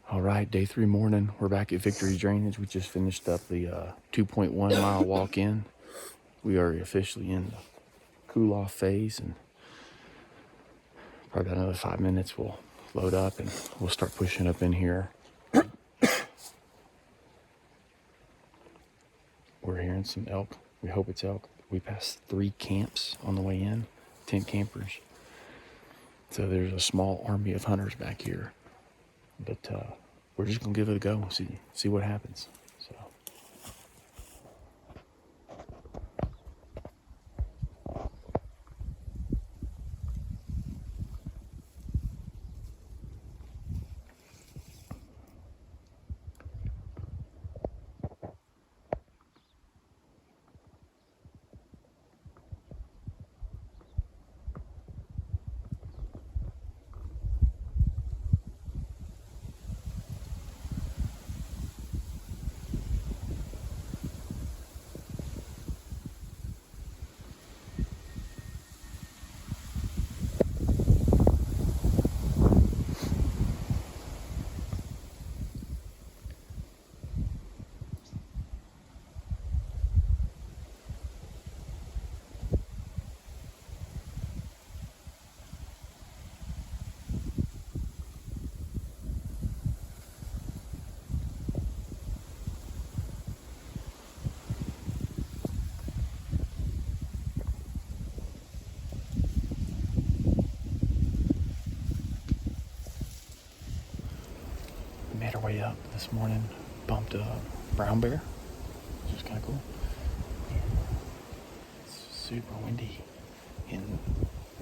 All right, day 3 morning. We're back at Victory Drainage. We just finished up the 2.1 mile walk in. We are officially in the cool off phase, and probably about another 5 minutes we'll load up and we'll start pushing up in here. We're hearing some elk. We hope it's elk. We passed 3 camps on the way in, 10 campers. So there's a small army of hunters back here. But we're just gonna give it a go and see what happens. So we made our way up this morning, bumped a brown bear, which is kind of cool. It's super windy, and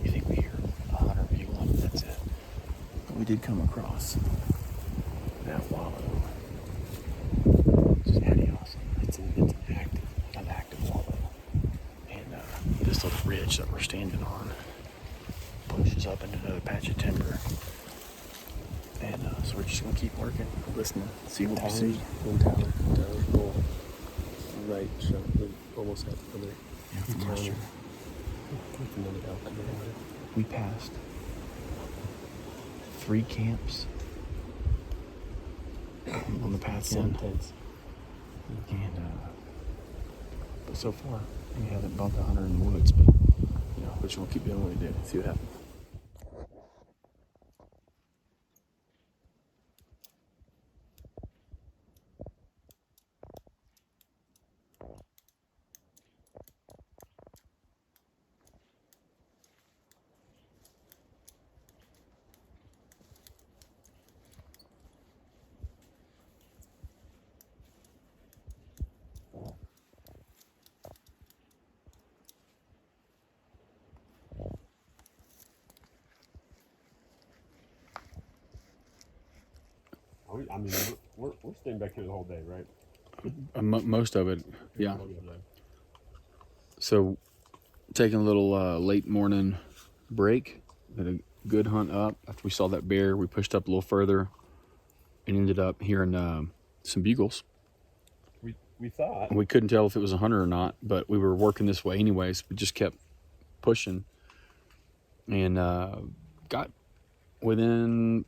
you think we hear a hunter bugling, that's it. But we did come across that wallow. Just adios. It's an active wallow. And this little ridge that we're standing on pushes up into another patch of timber. And so we're just gonna keep working, listening, see what we see. Tyler, cool. Right, so we almost had another. Yeah, from last year. With another elk in the water. We passed 3 camps on the path in. Intense. And but so far we haven't bumped a hunter in the woods, but we're just gonna keep doing what we do, see what happens. I mean, we're staying back here the whole day, right? Most of it, yeah. So taking a little late morning break, had a good hunt up. After we saw that bear, we pushed up a little further and ended up hearing some bugles. We thought. We couldn't tell if it was a hunter or not, but we were working this way anyways. We just kept pushing and got within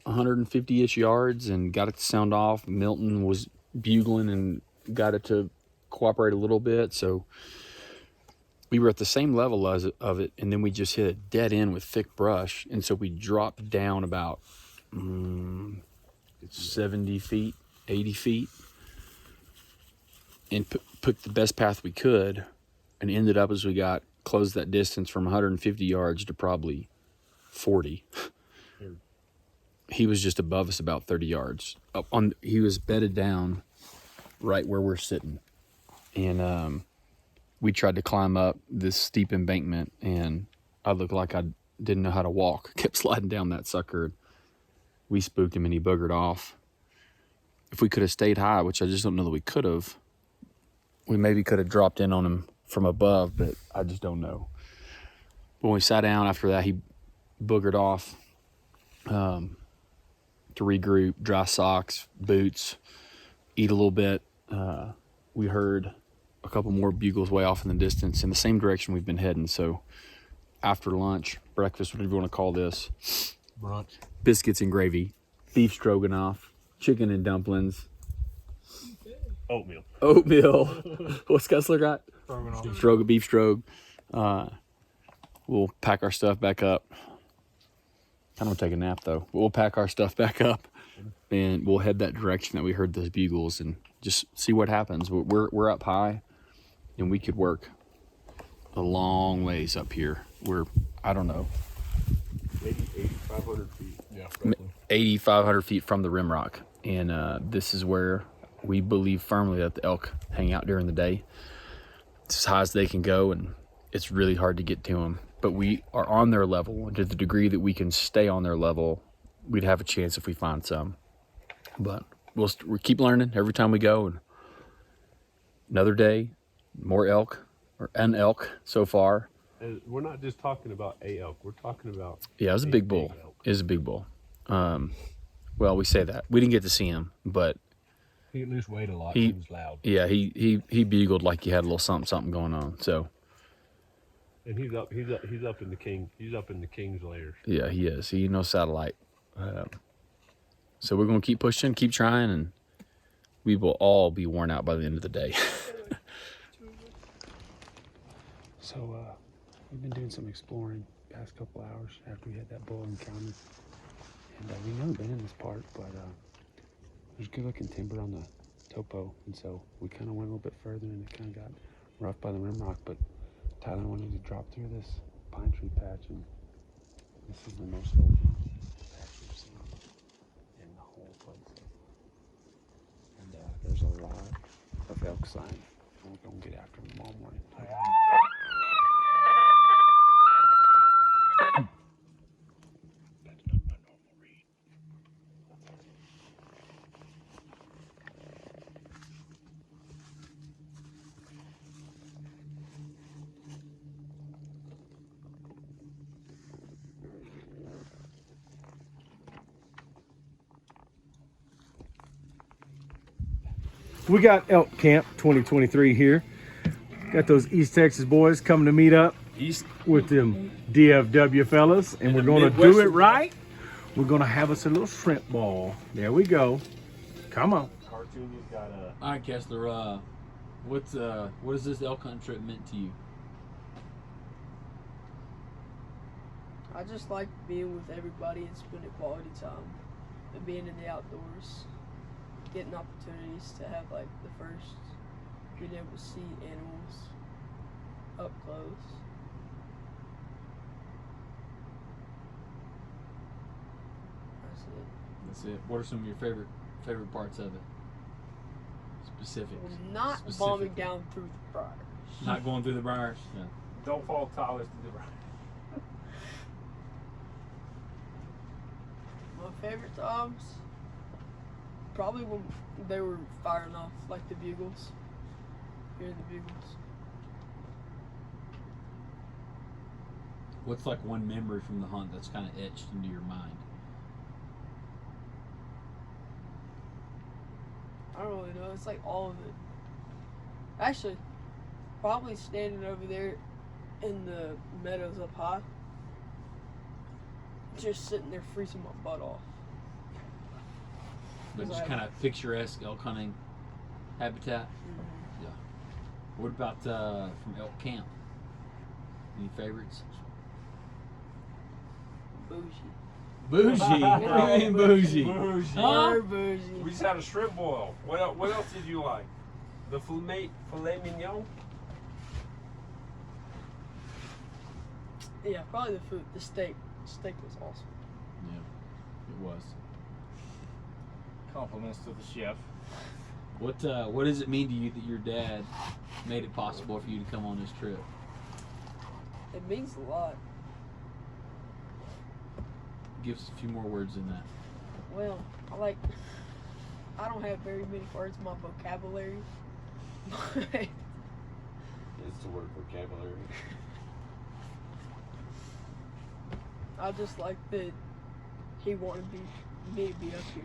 150-ish yards and got it to sound off. Milton was bugling and got it to cooperate a little bit, so we were at the same level of it, and then we just hit a dead end with thick brush, and so we dropped down about 70 feet, 80 feet, and put the best path we could, and ended up as we closed that distance from 150 yards to probably 40. He was just above us about 30 yards. He was bedded down right where we're sitting. And we tried to climb up this steep embankment, and I looked like I didn't know how to walk. Kept sliding down that sucker. We spooked him, and he boogered off. If we could have stayed high, which I just don't know that we could have, we maybe could have dropped in on him from above, but I just don't know. But when we sat down after that, he boogered off. To regroup, dry socks, boots, eat a little bit. We heard a couple more bugles way off in the distance in the same direction we've been heading. So after lunch, breakfast, whatever you want to call this, Brunch. biscuits and gravy, beef stroganoff, chicken and dumplings, Oatmeal. What's Kessler got? Strogan, beef strogan. We'll pack our stuff back up. I don't take a nap though. We'll pack our stuff back up, and we'll head that direction that we heard those bugles, and just see what happens. We're up high, and we could work a long ways up here. We're, I don't know, 8,500 feet. Yeah. 8,500 feet from the rim rock, and this is where we believe firmly that the elk hang out during the day. It's as high as they can go, and it's really hard to get to them. But we are on their level, and to the degree that we can stay on their level, we'd have a chance if we find some. But we'll keep learning every time we go. And another day, more elk, or an elk so far. And we're not just talking about a elk. We're talking about Yeah, it was a big bull. It was a big bull. Well, we say that. We didn't get to see him, but He at least weighed a lot. He was loud. yeah, he bugled like he had a little something going on. So and he's up in the king's layers. yeah, he is. He knows satellite. So we're gonna keep pushing, keep trying, and we will all be worn out by the end of the day. So we've been doing some exploring past couple hours after we had that bull encounter, and we've never been in this part, but there's good looking timber on the topo, and so we kind of went a little bit further, and it kind of got rough by the rim rock, but Tyler wanted to drop through this pine tree patch, and this is the most open patch we've seen in the whole place. And there's a lot of elk sign. We're gonna get after them tomorrow morning. That's not my normal read. We got Elk Camp 2023 here. Got those East Texas boys coming to meet up East. with them DFW fellas, and we're gonna do it right. We're gonna have us a little shrimp ball. There we go. Come on. Cartoon, he's got a. All right, Kessler. What has this elk hunt trip meant to you? I just like being with everybody and spending quality time and being in the outdoors, getting opportunities to have like the first, being able to see animals up close. That's it. That's it. What are some of your favorite parts of it? Specifics. Not bombing down through the briars. Not going through the briars. Yeah. Don't fall tallest to the right. My favorite times, probably when they were firing off like the bugles, hearing the bugles. What's like one memory from the hunt that's kind of etched into your mind? I don't really know. It's like all of it. Actually, probably standing over there in the meadows up high, just sitting there freezing my butt off. But just kind of picturesque elk hunting habitat. Mm-hmm. Yeah. What about from elk camp? Any favorites? Bougie. Bougie. What do you mean bougie? Bougie. Huh? Very bougie. We just had a shrimp boil. What else did you like? The filet mignon? Yeah, probably the food. The steak. The steak was awesome. Yeah, it was. Compliments to the chef. What does it mean to you that your dad made it possible for you to come on this trip? It means a lot. Give us a few more words in that. Well, I don't have very many words in my vocabulary. It's the word vocabulary. I just like that he wanted me to be up here.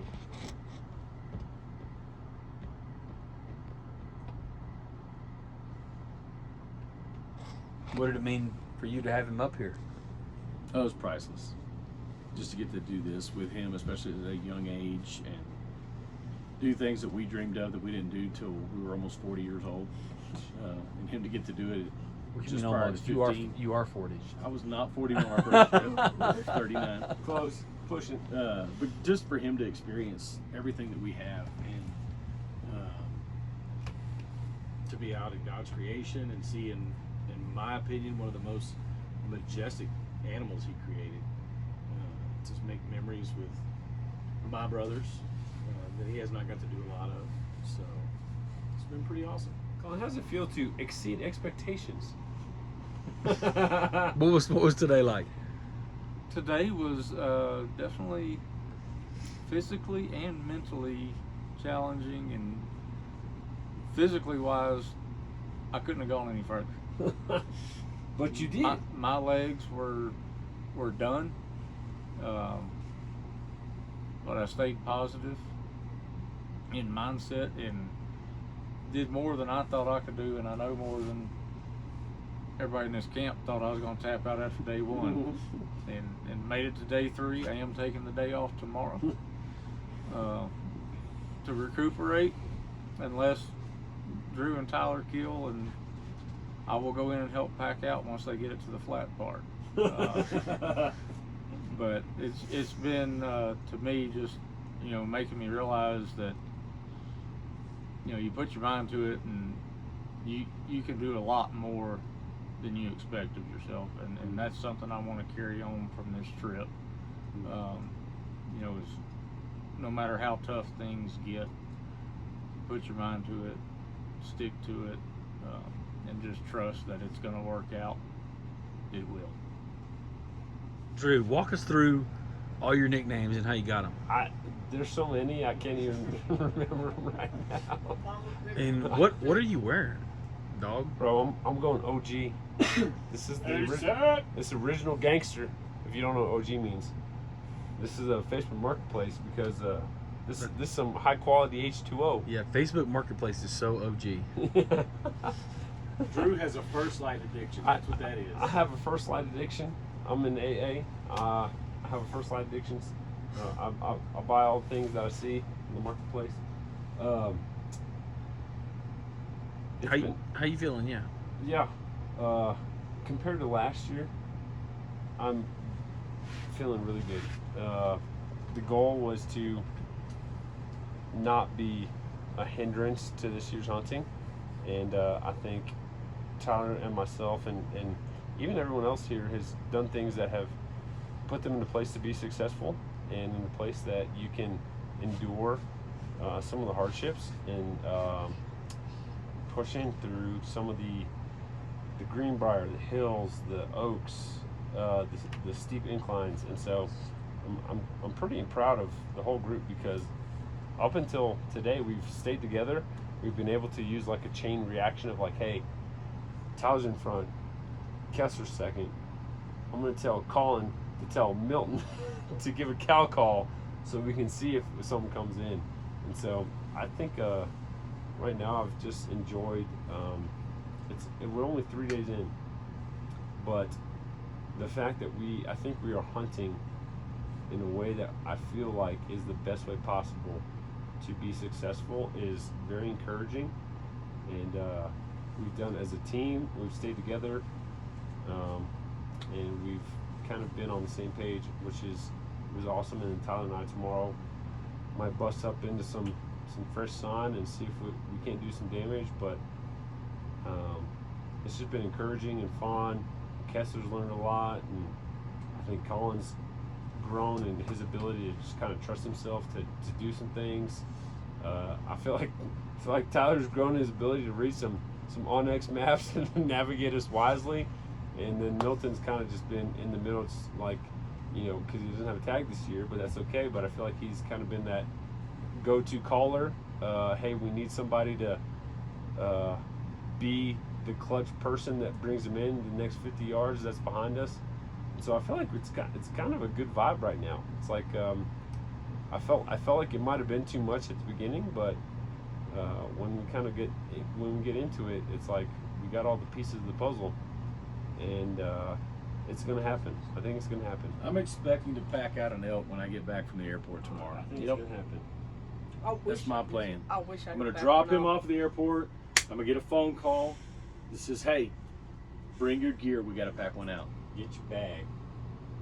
What did it mean for you to have him up here? That was priceless. Just to get to do this with him, especially at a young age, and do things that we dreamed of that we didn't do till we were almost 40 years old, and him to get to do it just prior to 15. You are 40. I was not 40 when I first trip. I was 39. Close, pushing. But just for him to experience everything that we have, and to be out in God's creation and see, in my opinion, one of the most majestic animals He created. Just make memories with my brothers that he has not got to do a lot of. So it's been pretty awesome. Colin, how does it feel to exceed expectations? What was today like? Today was definitely physically and mentally challenging, and physically wise, I couldn't have gone any further. But you did. My legs were done, but I stayed positive in mindset and did more than I thought I could do, and I know more than everybody in this camp thought I was going to tap out after day one. and made it to day 3. I am taking the day off tomorrow to recuperate, unless Drew and Tyler kill, and I will go in and help pack out once they get it to the flat part. But it's been to me just making me realize that you put your mind to it, and you can do a lot more than you expect of yourself, and that's something I want to carry on from this trip. Is no matter how tough things get, put your mind to it, stick to it, and just trust that it's going to work out. It will. Drew, walk us through all your nicknames and how you got them. There's so many I can't even remember them right now. And what are you wearing, dog? Bro, I'm going OG. This is the original gangster. If you don't know what OG means, this is a Facebook Marketplace because this is some high quality H2O. Yeah, Facebook Marketplace is so OG. Drew has a first light addiction. That's what that is. I have a first light addiction. I'm in AA. I have a first light addiction. I buy all the things that I see in the marketplace. How you feeling? Yeah. Yeah. Compared to last year, I'm feeling really good. The goal was to not be a hindrance to this year's hunting, and I think Tyler and myself and even everyone else here has done things that have put them in a place to be successful, and in a place that you can endure some of the hardships and pushing through some of the greenbrier, the hills, the oaks, the steep inclines. And so I'm pretty proud of the whole group, because up until today we've stayed together. We've been able to use like a chain reaction of like, hey, Tyler's in front, Kessler's second. I'm going to tell Colin to tell Milton to give a cow call so we can see if someone comes in. And so I think right now I've just enjoyed, we're only 3 days in, but the fact that I think we are hunting in a way that I feel like is the best way possible to be successful is very encouraging. And we've done as a team, we've stayed together, and we've kind of been on the same page, which was awesome. And then Tyler and I tomorrow might bust up into some fresh sign and see if we can't do some damage, but it's just been encouraging and fun. Kessler's learned a lot, and I think Colin's grown in his ability to just kind of trust himself to do some things. I feel like Tyler's grown in his ability to read some Onyx maps and navigate us wisely, and then Milton's kind of just been in the middle. It's like, because he doesn't have a tag this year, but that's okay. But I feel like he's kind of been that go-to caller. Hey, we need somebody to be the clutch person that brings them in the next 50 yards that's behind us. And so I feel like it's kind of a good vibe right now. It's like I felt like it might have been too much at the beginning, but when we get into it, it's like we got all the pieces of the puzzle, and it's gonna happen. I think it's gonna happen. I'm expecting to pack out an elk when I get back from the airport tomorrow. I think it's gonna happen. That's my plan. I wish I I'm could gonna back drop one him out. off at the airport. I'm gonna get a phone call that says, "Hey, bring your gear. We gotta pack one out." Get your bag.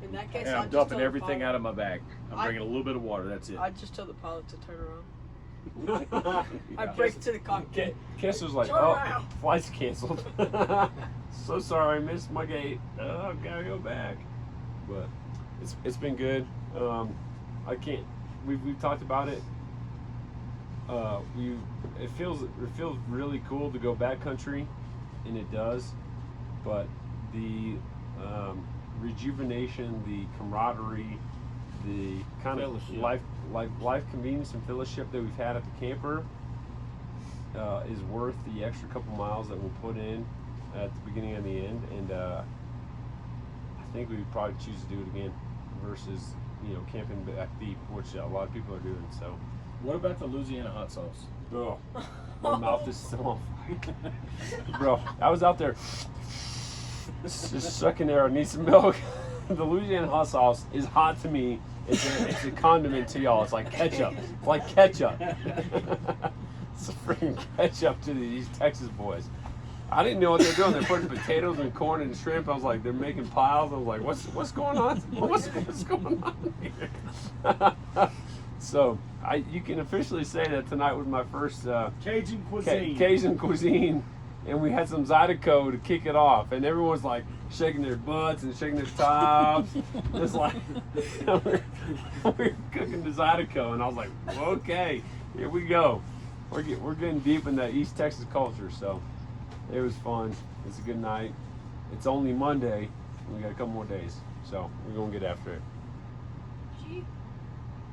In that case, And I'm I'd just dumping tell the everything pilot- out of my bag. I'm I- bringing a little bit of water. That's it. I'd just tell the pilot to turn around. I I'd break to the cockpit. Kessler's like, Turn oh, around." flight's canceled. So sorry, missed my gate. Oh, gotta go back. But it's been good. I can't. We've talked about it. It feels really cool to go backcountry, and it does. But the rejuvenation, the camaraderie, the kind of Fellowship. life convenience and fellowship that we've had at the camper is worth the extra couple miles that we'll put in at the beginning and the end. And I think we would probably choose to do it again versus camping back deep, which a lot of people are doing. So, What about the Louisiana hot sauce? oh, my mouth is still on fire, bro. I was out there just sucking there. I need some milk. The Louisiana hot sauce is hot to me. It's a condiment to y'all. It's like ketchup. It's like ketchup. It's a freaking ketchup to these Texas boys. I didn't know what they're doing. They're putting potatoes and corn and shrimp. I was like, they're making piles. I was like, what's going on? What's going on here? So you can officially say that tonight was my first Cajun cuisine. Cajun cuisine, and we had some Zydeco to kick it off, and everyone's like shaking their butts and shaking their tops, just like we're cooking the Zydeco, and I was like, okay, here we go. We're getting deep in that East Texas culture, so it was fun. It's a good night. It's only Monday. We got a couple more days, so we're gonna get after it.